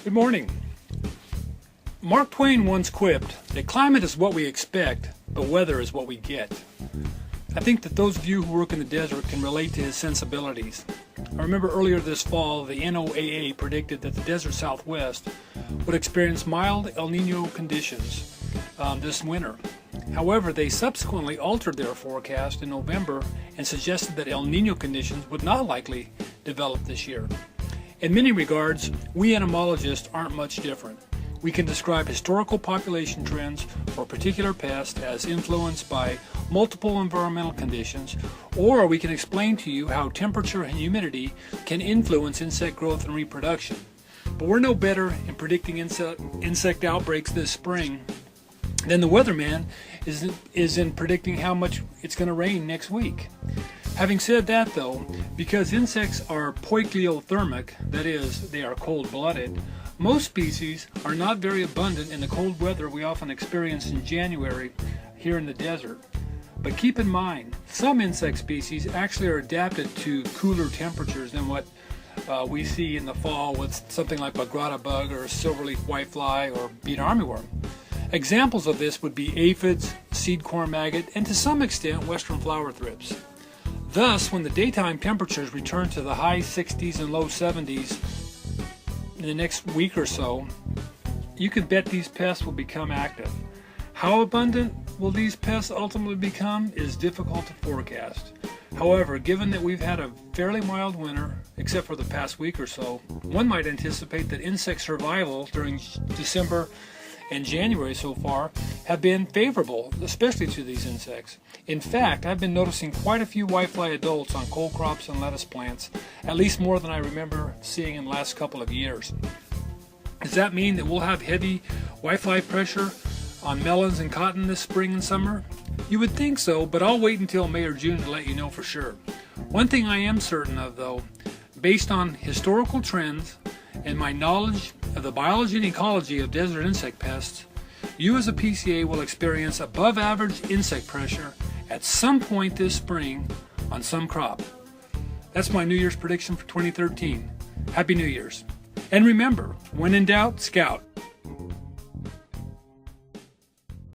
Good morning. Mark Twain once quipped that climate is what we expect, but weather is what we get. I think that those of you who work in the desert can relate to his sensibilities. I remember earlier this fall, the NOAA predicted that the desert Southwest would experience mild El Nino conditions this winter. However, they subsequently altered their forecast in November and suggested that El Nino conditions would not likely develop this year. In many regards, we entomologists aren't much different. We can describe historical population trends for a particular pest as influenced by multiple environmental conditions, or we can explain to you how temperature and humidity can influence insect growth and reproduction. But we're no better in predicting insect outbreaks this spring than the weatherman is in predicting how much it's going to rain next week. Having said that though, because insects are poikilothermic, that is, they are cold-blooded, most species are not very abundant in the cold weather we often experience in January here in the desert. But keep in mind, some insect species actually are adapted to cooler temperatures than what we see in the fall with something like a grotto bug or a silverleaf whitefly or beet armyworm. Examples of this would be aphids, seed corn maggot, and to some extent western flower thrips. Thus, when the daytime temperatures return to the high 60s and low 70s in the next week or so, you can bet these pests will become active. How abundant will these pests ultimately become is difficult to forecast. However, given that we've had a fairly mild winter, except for the past week or so, one might anticipate that insect survival during December and January so far have been favorable, especially to these insects. In fact, I've been noticing quite a few whitefly adults on cole crops and lettuce plants, at least more than I remember seeing in the last couple of years. Does that mean that we'll have heavy whitefly pressure on melons and cotton this spring and summer? You would think so, but I'll wait until May or June to let you know for sure. One thing I am certain of though, based on historical trends and my knowledge of the biology and ecology of desert insect pests, you as a PCA will experience above average insect pressure at some point this spring on some crop. That's my New Year's prediction for 2013. Happy New Year's. And remember, when in doubt, scout.